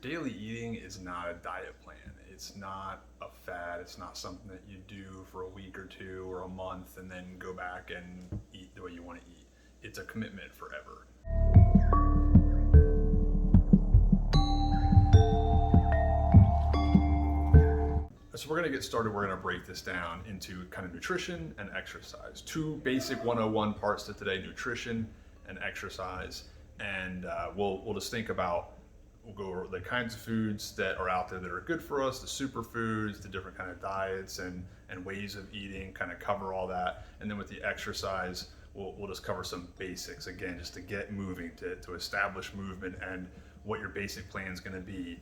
daily eating is not a diet plan. It's not a fad. It's not something that you do for a week or two or a month and then go back and eat the way you want to eat. It's a commitment forever. So we're going to get started. We're going to break this down into kind of nutrition and exercise. Two basic 101 parts to today: nutrition and exercise. And we'll just think about, we'll go over the kinds of foods that are out there that are good for us, the superfoods, the different kind of diets and ways of eating, kind of cover all that. And then with the exercise, we'll just cover some basics, again, just to get moving, to establish movement and what your basic plan is going to be.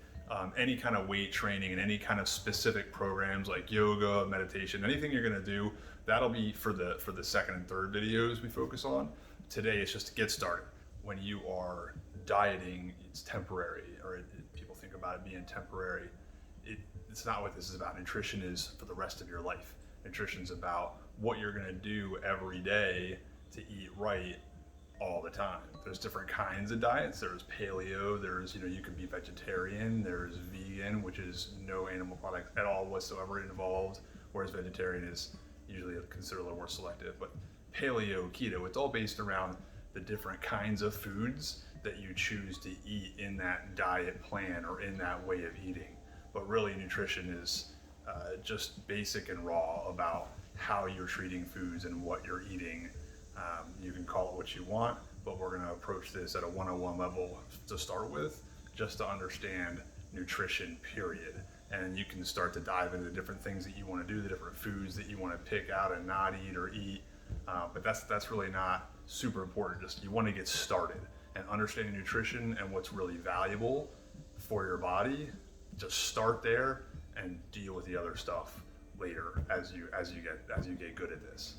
Any kind of weight training and any kind of specific programs like yoga, meditation, anything you're going to do, that'll be for the second and third videos we focus on. Today it's just to get started. When you are dieting, it's temporary, or people think about it being temporary. It's not what this is about. Nutrition is for the rest of your life. Nutrition's about what you're going to do every day to eat right all the time. There's different kinds of diets. There's paleo, there's, you can be vegetarian, there's vegan, which is no animal product at all whatsoever involved, whereas vegetarian is usually considered a little more selective. But paleo, keto, it's all based around the different kinds of foods that you choose to eat in that diet plan or in that way of eating. But really, nutrition is just basic and raw about how you're treating foods and what you're eating. You can call it what you want, but we're going to approach this at a 101 level to start with, just to understand nutrition, period. And you can start to dive into the different things that you want to do, the different foods that you want to pick out and not eat or eat. But that's really not super important. Just you want to get started and understanding nutrition and what's really valuable for your body. Just start there and deal with the other stuff later as you get good at this.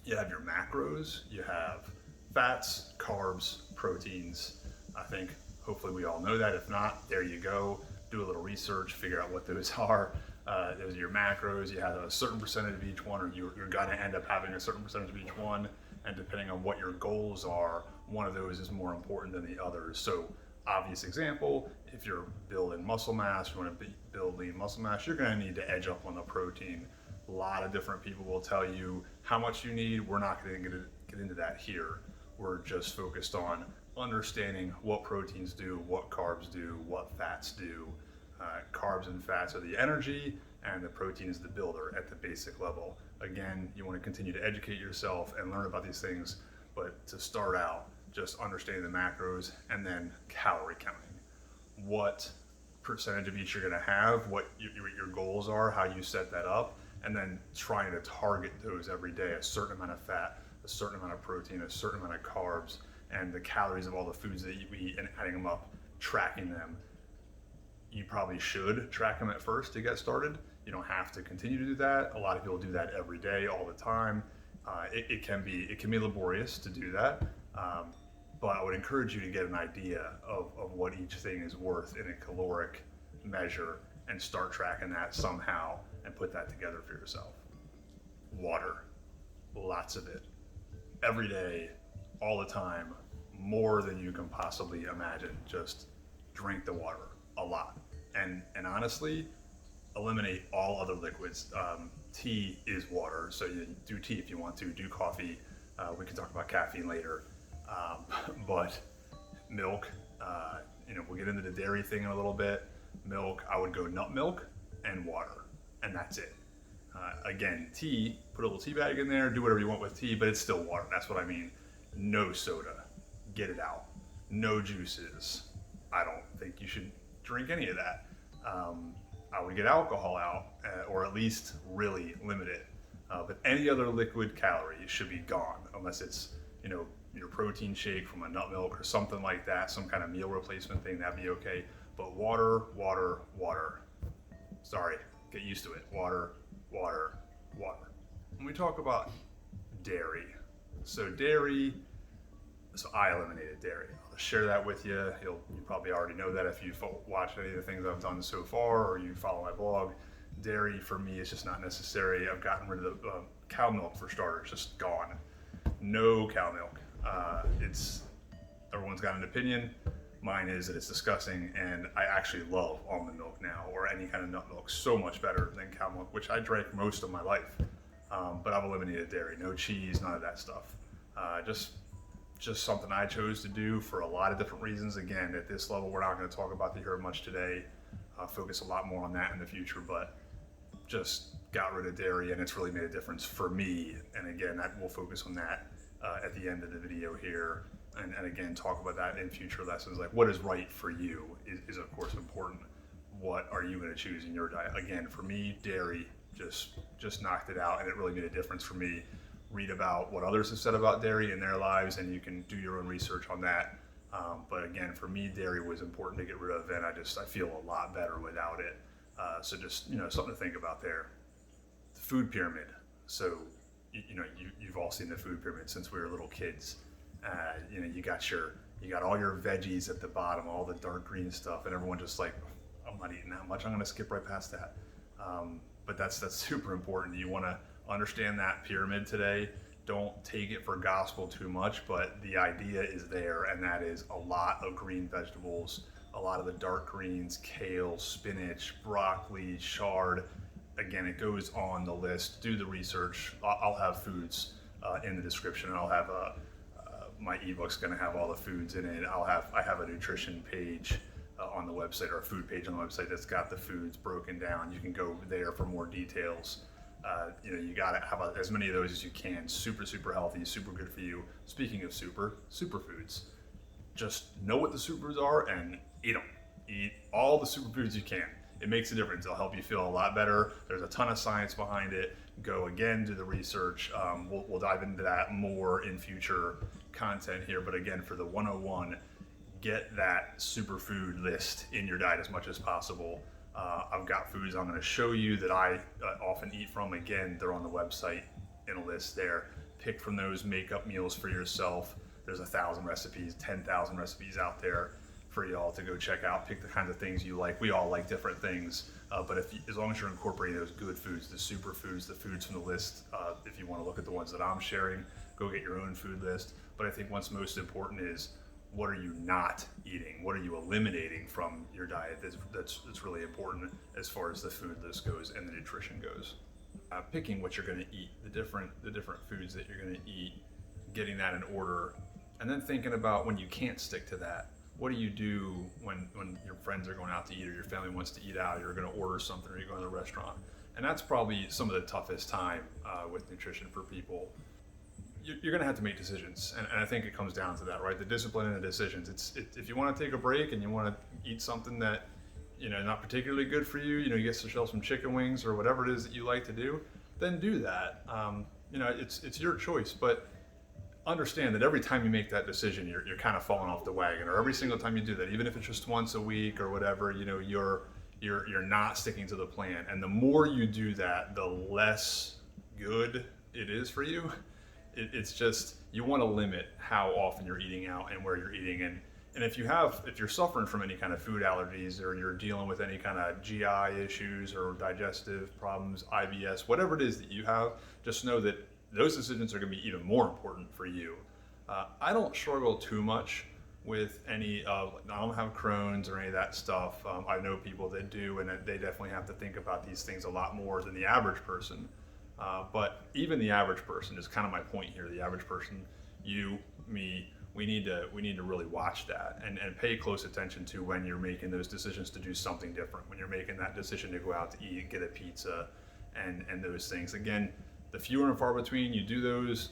You have your macros, you have fats, carbs, proteins. I think hopefully we all know that. If not, there you go. Do a little research, figure out what those are. Those are your macros. You have a certain percentage of each one, or you're going to end up having a certain percentage of each one. And depending on what your goals are, one of those is more important than the others. So, obvious example, if you're building muscle mass, you want to build lean muscle mass, you're going to need to edge up on the protein. A lot of different people will tell you how much you need. We're not going to get into that here. We're just focused on understanding what proteins do, what carbs do, what fats do. Carbs and fats are the energy, and the protein is the builder at the basic level. Again, you want to continue to educate yourself and learn about these things, but to start out, just understanding the macros and then calorie counting. What percentage of each you're going to have, what your goals are, how you set that up, and then trying to target those every day, a certain amount of fat, a certain amount of protein, a certain amount of carbs, and the calories of all the foods that you eat and adding them up, tracking them. You probably should track them at first to get started. You don't have to continue to do that. A lot of people do that every day, all the time. It can be laborious to do that, but I would encourage you to get an idea of what each thing is worth in a caloric measure and start tracking that somehow and put that together for yourself. Water, lots of it, every day, all the time, more than you can possibly imagine. Just drink the water a lot, and honestly, eliminate all other liquids. Tea is water, so you do tea if you want to. Do coffee. We can talk about caffeine later, but milk. We'll get into the dairy thing in a little bit. Milk, I would go nut milk and water, and that's it. Again, tea, put a little tea bag in there, do whatever you want with tea, but it's still water. That's what I mean. No soda, get it out. No juices. I don't think you should drink any of that. I would get alcohol out, or at least really limit it. But any other liquid calories should be gone, unless it's, your protein shake from a nut milk or something like that, some kind of meal replacement thing, that'd be okay. But water, water, water. Sorry, get used to it. Water, water, water. When we talk about dairy, so I eliminated dairy. I'll share that with you. You probably already know that if you've watched any of the things I've done so far or you follow my blog. Dairy for me is just not necessary. I've gotten rid of the cow milk for starters, just gone. No cow milk. Everyone's got an opinion. Mine is that it's disgusting, and I actually love almond milk now, or any kind of nut milk, so much better than cow milk, which I drank most of my life. But I've eliminated dairy, no cheese, none of that stuff. Just something I chose to do for a lot of different reasons. Again, at this level, we're not going to talk about the herd much today. Focus a lot more on that in the future, but just got rid of dairy, and it's really made a difference for me. And again, we'll focus on that at the end of the video here. And again, talk about that in future lessons. Like, what is right for you is of course important. What are you going to choose in your diet? Again, for me, dairy just knocked it out, and it really made a difference for me. Read about what others have said about dairy in their lives, and you can do your own research on that. But again, for me, dairy was important to get rid of, and I feel a lot better without it. So just, something to think about there. The food pyramid. So, you've all seen the food pyramid since we were little kids. You got all your veggies at the bottom, all the dark green stuff, and everyone just like, I'm not eating that much, I'm gonna skip right past that. But that's super important. You wanna understand that pyramid today. Don't take it for gospel too much, but the idea is there, and that is a lot of green vegetables, a lot of the dark greens, kale, spinach, broccoli, chard. Again, it goes on the list. Do the research. I'll have foods in the description, and I'll have my ebook's going to have all the foods in it. I have a nutrition page on the website, or a food page on the website that's got the foods broken down. You can go there for more details. You got to have as many of those as you can. Super, super healthy, super good for you. Speaking of superfoods, just know what the superfoods are and eat them. Eat all the superfoods you can. It makes a difference. It'll help you feel a lot better. There's a ton of science behind it. Go again, do the research. We'll dive into that more in future content here. But again, for the 101, get that superfood list in your diet as much as possible. I've got foods I'm going to show you that I often eat from. Again, they're on the website in a list there. Pick from those, make up meals for yourself. There's 1,000 recipes, 10,000 recipes out there for y'all to go check out. Pick the kinds of things you like. We all like different things, but as long as you're incorporating those good foods, the superfoods, the foods from the list, if you want to look at the ones that I'm sharing, go get your own food list. But I think what's most important is, what are you not eating? What are you eliminating from your diet? That's really important as far as the food list goes and the nutrition goes. Picking what you're going to eat, the different foods that you're going to eat, getting that in order, and then thinking about when you can't stick to that. What do you do when your friends are going out to eat, or your family wants to eat out, or you're going to order something, or you're going to the restaurant? And that's probably some of the toughest time with nutrition for people. You're going to have to make decisions, and I think it comes down to that, right? The discipline and the decisions. If you want to take a break and you want to eat something that not particularly good for you, you get yourself some chicken wings or whatever it is that you like to do, then do that. It's your choice, but understand that every time you make that decision, you're kind of falling off the wagon, or every single time you do that, even if it's just once a week or whatever, you're not sticking to the plan. And the more you do that, the less good it is for you. It's just, you want to limit how often you're eating out and where you're eating. And if you're suffering from any kind of food allergies, or you're dealing with any kind of GI issues or digestive problems, IBS, whatever it is that you have, just know that those decisions are going to be even more important for you. I don't struggle too much with I don't have Crohn's or any of that stuff. I know people that do, and they definitely have to think about these things a lot more than the average person. But even the average person is kind of my point here. The average person, you, me, we need to really watch that and pay close attention to when you're making those decisions to do something different. When you're making that decision to go out to eat, get a pizza, and those things. Again, the fewer and far between you do those,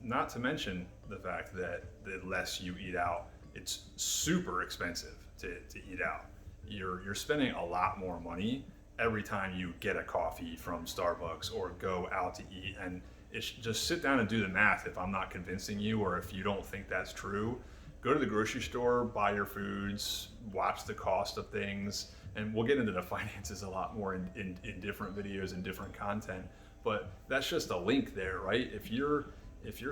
not to mention the fact that the less you eat out, it's super expensive to eat out. You're spending a lot more money every time you get a coffee from Starbucks or go out to eat. And it's just sit down and do the math. If I'm not convincing you, or if you don't think that's true, go to the grocery store, buy your foods, watch the cost of things, and we'll get into the finances a lot more in different videos and different content. But that's just a link there, right? If you're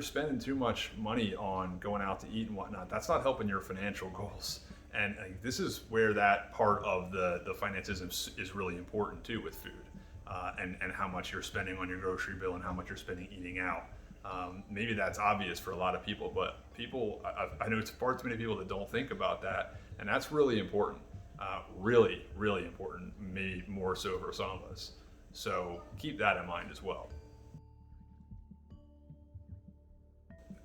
spending too much money on going out to eat and whatnot, that's not helping your financial goals. And this is where that part of the finances is really important too, with food, and how much you're spending on your grocery bill and how much you're spending eating out. Maybe that's obvious for a lot of people, but I know it's far too many people that don't think about that. And that's really important. Really, really important, maybe more so for some of us. So keep that in mind as well.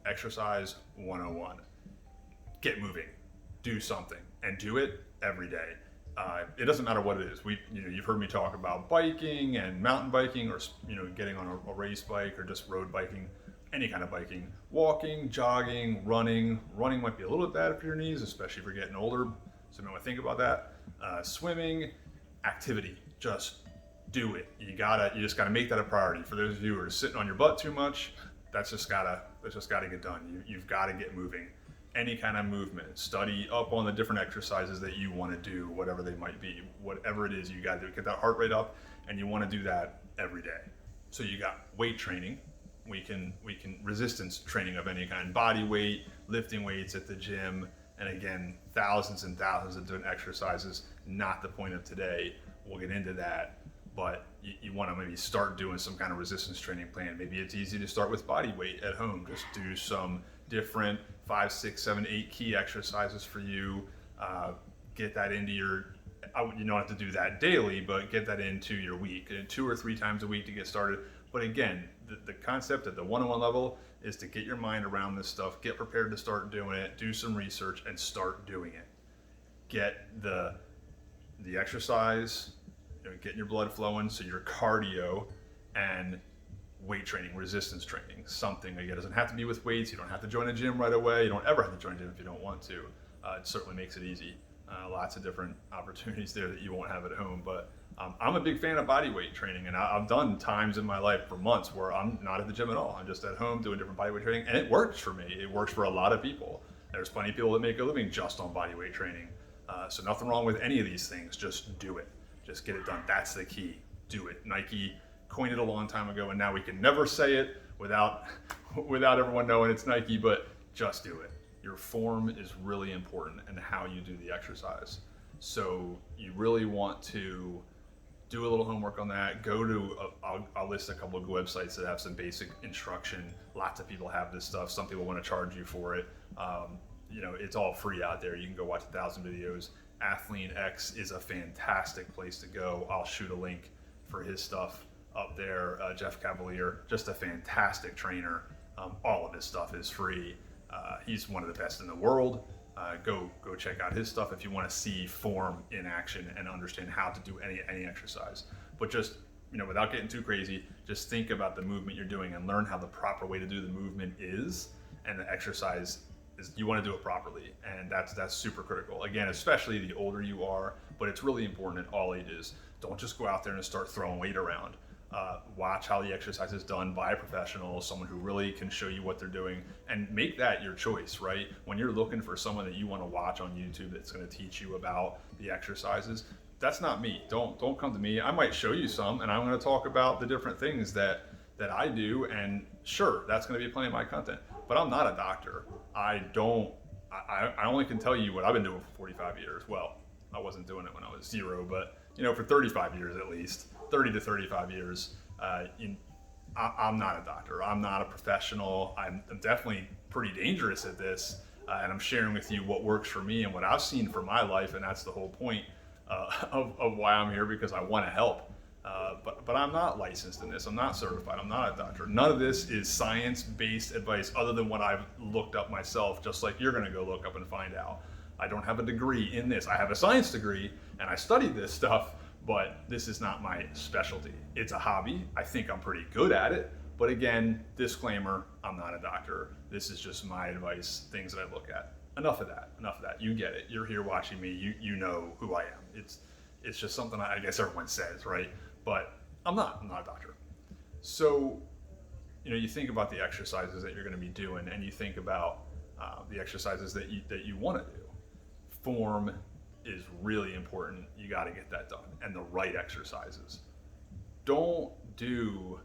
Exercise 101. Get moving, do something, and do it every day. It doesn't matter what it is. You've heard me talk about biking and mountain biking, or getting on a race bike, or just road biking, any kind of biking, walking, jogging, running. Running might be a little bit bad for your knees, especially if you're getting older. So you might want to think about that. Swimming, activity, just do it. You just gotta make that a priority. For those of you who are sitting on your butt too much, that's just gotta get done. You've got to get moving. Any kind of movement. Study up on the different exercises that you want to do, whatever they might be. Whatever it is, you got to get that heart rate up, and you want to do that every day. So you got weight training. We can resistance training of any kind, body weight, lifting weights at the gym, and again, thousands and thousands of different exercises. Not the point of today. We'll get into that. But you want to maybe start doing some kind of resistance training plan. Maybe it's easy to start with body weight at home. Just do some different 5, 6, 7, 8 key exercises for you. Get that into you don't have to do that daily, but get that into your week, and 2 or 3 times a week to get started. But again, the concept at the 101 level is to get your mind around this stuff, get prepared to start doing it, do some research, and start doing it. Get the exercise, getting your blood flowing, so your cardio and weight training, resistance training, something. Again, it doesn't have to be with weights. You don't have to join a gym right away. You don't ever have to join a gym if you don't want to. It certainly makes it easy. Lots of different opportunities there that you won't have at home. But I'm a big fan of body weight training, and I've done times in my life for months where I'm not at the gym at all. I'm just at home doing different body weight training, and it works for me. It works for a lot of people. There's plenty of people that make a living just on body weight training. So nothing wrong with any of these things. Just do it. Just get it done. That's the key. Do it. Nike coined it a long time ago, and now we can never say it without everyone knowing it's Nike, but just do it. Your form is really important, and how you do the exercise. So you really want to do a little homework on that. Go to, I'll list a couple of websites that have some basic instruction. Lots of people have this stuff. Some people want to charge you for it. It's all free out there. You can go watch 1,000 videos. Athlean X is a fantastic place to go. I'll shoot a link for his stuff up there. Jeff Cavalier, just a fantastic trainer. All of his stuff is free. He's one of the best in the world. Go check out his stuff if you want to see form in action and understand how to do any exercise. But just, without getting too crazy, just think about the movement you're doing and learn how the proper way to do the movement is, and the exercise is, you want to do it properly, and that's super critical. Again, especially the older you are, but it's really important at all ages. Don't just go out there and start throwing weight around. Watch how the exercise is done by a professional, someone who really can show you what they're doing, and make that your choice, right? When you're looking for someone that you want to watch on YouTube that's going to teach you about the exercises, that's not me. Don't come to me. I might show you some, and I'm going to talk about the different things that I do, and sure, that's going to be plenty of my content, but I'm not a doctor. I only can tell you what I've been doing for 45 years. Well, I wasn't doing it when I was 0, but for 35 years at least, 30 to 35 years, I'm not a doctor. I'm not a professional. I'm definitely pretty dangerous at this, and I'm sharing with you what works for me and what I've seen for my life, and that's the whole point of why I'm here, because I want to help. But I'm not licensed in this. I'm not certified. I'm not a doctor. None of this is science-based advice other than what I've looked up myself, just like you're going to go look up and find out. I don't have a degree in this. I have a science degree, and I studied this stuff, but this is not my specialty. It's a hobby. I think I'm pretty good at it. But again, disclaimer, I'm not a doctor. This is just my advice, things that I look at. Enough of that. You get it. You're here watching me. You know who I am. It's just something I guess everyone says, right? But I'm not a doctor. So, you think about the exercises that you're going to be doing, and you think about the exercises that you want to do. Form is really important. You got to get that done, and the right exercises. Don't do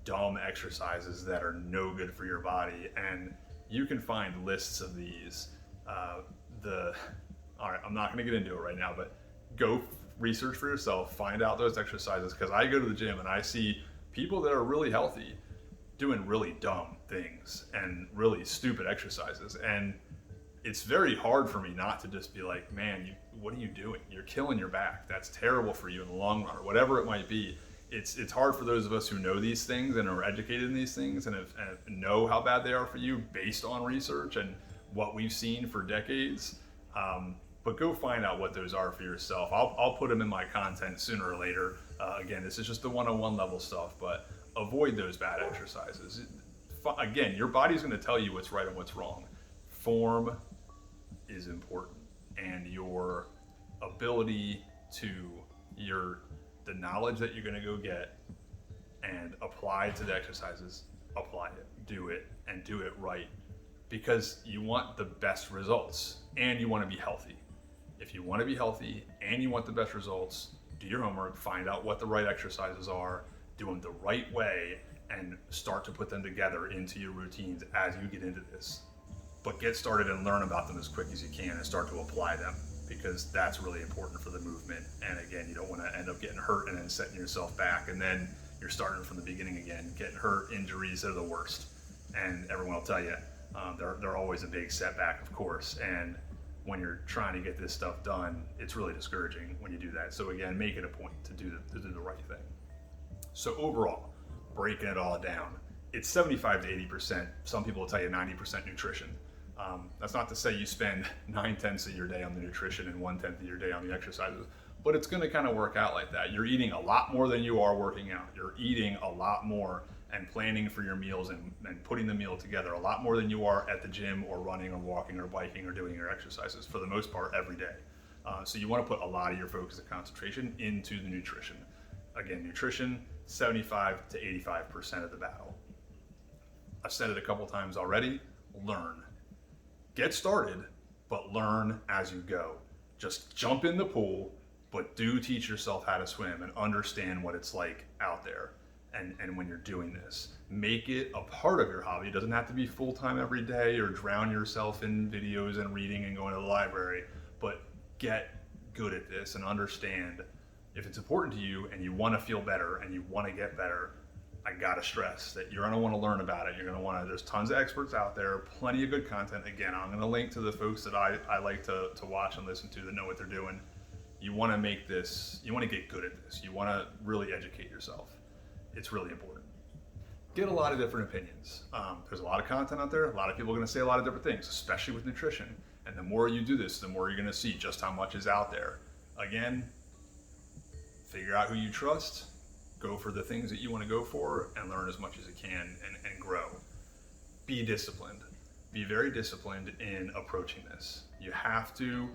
dumb exercises that are no good for your body, and you can find lists of these. All right, I'm not going to get into it right now, but go research for yourself, find out those exercises, because I go to the gym and I see people that are really healthy doing really dumb things and really stupid exercises, and it's very hard for me not to just be like, man, what are you doing? You're killing your back. That's terrible for you in the long run, or whatever it might be. It's hard for those of us who know these things and are educated in these things and know how bad they are for you based on research and what we've seen for decades. But go find out what those are for yourself. I'll put them in my content sooner or later. Again, this is just the 101 level stuff, but avoid those bad exercises. Again, your body's going to tell you what's right and what's wrong. Form is important, and your ability to the knowledge that you're going to go get and apply it to the exercises, apply it, do it, and do it right, because you want the best results and you want to be healthy. If you want to be healthy and you want the best results, do your homework, find out what the right exercises are, do them the right way, and start to put them together into your routines as you get into this. But get started and learn about them as quick as you can and start to apply them, because that's really important for the movement. And again, you don't want to end up getting hurt and then setting yourself back, and then you're starting from the beginning again. Getting hurt, injuries are the worst, and everyone will tell you they're always a big setback, of course. And when you're trying to get this stuff done, it's really discouraging when you do that. So again, make it a point to do the right thing. So overall, breaking it all down, it's 75 to 80%. Some people will tell you 90% nutrition. That's not to say you spend 9/10 of your day on the nutrition and 1/10 of your day on the exercises, but it's going to kind of work out like that. You're eating a lot more than you are working out. You're eating a lot more and planning for your meals and putting the meal together a lot more than you are at the gym or running or walking or biking or doing your exercises, for the most part, every day. So you want to put a lot of your focus and concentration into the nutrition. Again, nutrition, 75 to 85% of the battle. I've said it a couple times already, learn. Get started, but learn as you go. Just jump in the pool, but do teach yourself how to swim and understand what it's like out there. And when you're doing this, make it a part of your hobby. It doesn't have to be full-time every day or drown yourself in videos and reading and going to the library, but get good at this and understand if it's important to you and you want to feel better and you want to get better. I gotta stress that you're gonna want to learn about it. You're gonna want to, there's tons of experts out there, plenty of good content. Again, I'm gonna link to the folks that I like to watch and listen to that know what they're doing. You want to make this, you want to get good at this. You want to really educate yourself. It's really important. Get a lot of different opinions. There's a lot of content out there. A lot of people are going to say a lot of different things, especially with nutrition. And the more you do this, the more you're going to see just how much is out there. Again, figure out who you trust, go for the things that you want to go for, and learn as much as you can and grow. Be disciplined. Be very disciplined in approaching this. You have to,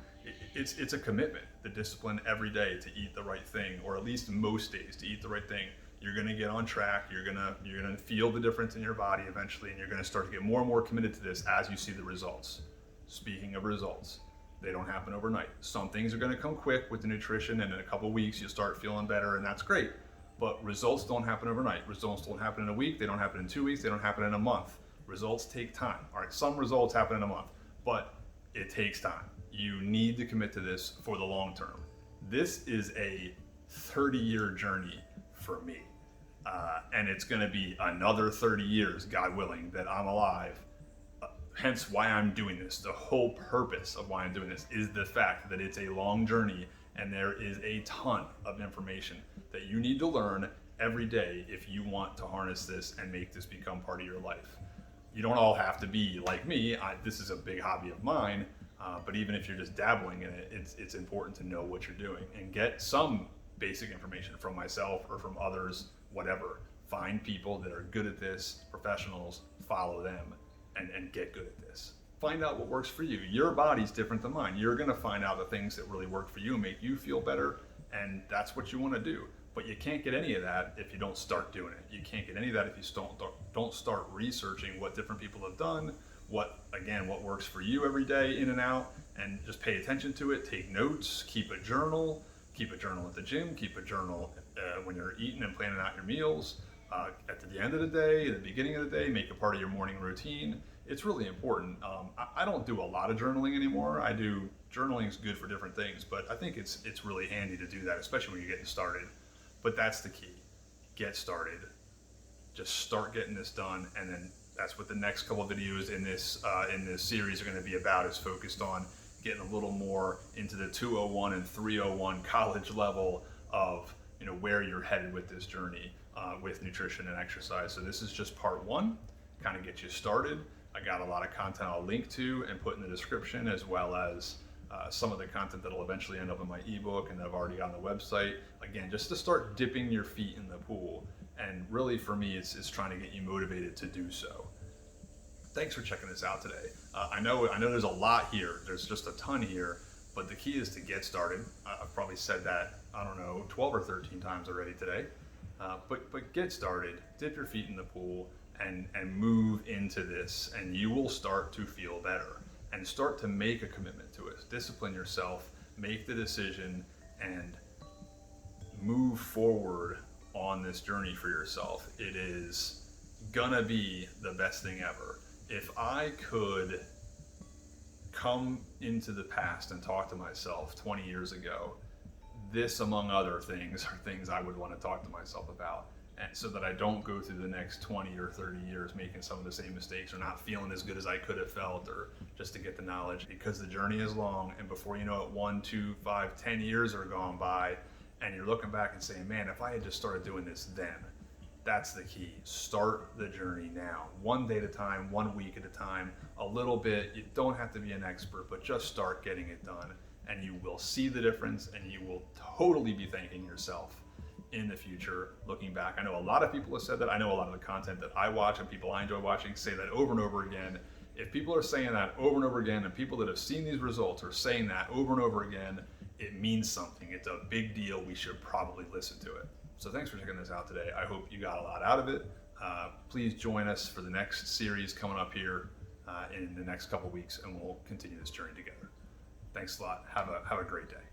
it's a commitment, the discipline every day to eat the right thing, or at least most days to eat the right thing. You're gonna get on track, you're gonna feel the difference in your body eventually, and you're gonna start to get more and more committed to this as you see the results. Speaking of results, they don't happen overnight. Some things are gonna come quick with the nutrition, and in a couple weeks you'll start feeling better, and that's great. But results don't happen overnight. Results don't happen in a week, they don't happen in 2 weeks, they don't happen in a month. Results take time. All right, some results happen in a month, but it takes time. You need to commit to this for the long term. This is a 30-year journey for me. And it's going to be another 30 years, God willing, that I'm alive. Hence why I'm doing this. The whole purpose of why I'm doing this is the fact that it's a long journey, and there is a ton of information that you need to learn every day if you want to harness this and make this become part of your life. You don't all have to be like me. This is a big hobby of mine, but even if you're just dabbling in it, it's important to know what you're doing and get some basic information from myself or from others, whatever. Find people that are good at this, professionals, follow them, and get good at this. Find out what works for you. Your body's different than mine. You're gonna find out the things that really work for you and make you feel better, and that's what you wanna do. But you can't get any of that if you don't start doing it. You can't get any of that if you don't start researching what different people have done, what works for you every day in and out, and just pay attention to it, take notes, keep a journal at the gym, keep a journal when you're eating and planning out your meals, at the end of the day, at the beginning of the day, make it part of your morning routine. It's really important. I don't do a lot of journaling anymore. Journaling is good for different things, but I think it's really handy to do that, especially when you're getting started. But that's the key. Get started. Just start getting this done, and then That's what the next couple of videos in this series are going to be about, is focused on getting a little more into the 201 and 301 college level of, you know, where you're headed with this journey with nutrition and exercise. So this is just part one, kind of get you started. I got a lot of content I'll link to and put in the description, as well as some of the content that'll eventually end up in my ebook and that I've already got on the website. Again, just to start dipping your feet in the pool. And really for me, it's trying to get you motivated to do so. Thanks for checking this out today. I know there's a lot here. There's just a ton here, but the key is to get started. I've probably said that, I don't know, 12 or 13 times already today. But get started, dip your feet in the pool, and move into this, and you will start to feel better and start to make a commitment to it. Discipline yourself, make the decision, and move forward on this journey for yourself. It is gonna be the best thing ever. If I could come into the past and talk to myself 20 years ago, this, among other things, are things I would want to talk to myself about, and so that I don't go through the next 20 or 30 years making some of the same mistakes, or not feeling as good as I could have felt, or just to get the knowledge, because the journey is long, and before you know it, 1, 2, 5, 10 years are gone by, and you're looking back and saying, man, if I had just started doing this then. That's the key. Start the journey now. One day at a time, 1 week at a time, a little bit. You don't have to be an expert, but just start getting it done, and you will see the difference, and you will totally be thanking yourself in the future looking back. I know a lot of people have said that. I know a lot of the content that I watch and people I enjoy watching say that over and over again. If people are saying that over and over again, and people that have seen these results are saying that over and over again, it means something. It's a big deal. We should probably listen to it. So thanks for checking this out today. I hope you got a lot out of it. Please join us for the next series coming up here in the next couple weeks, and we'll continue this journey together. Thanks a lot. Have a great day.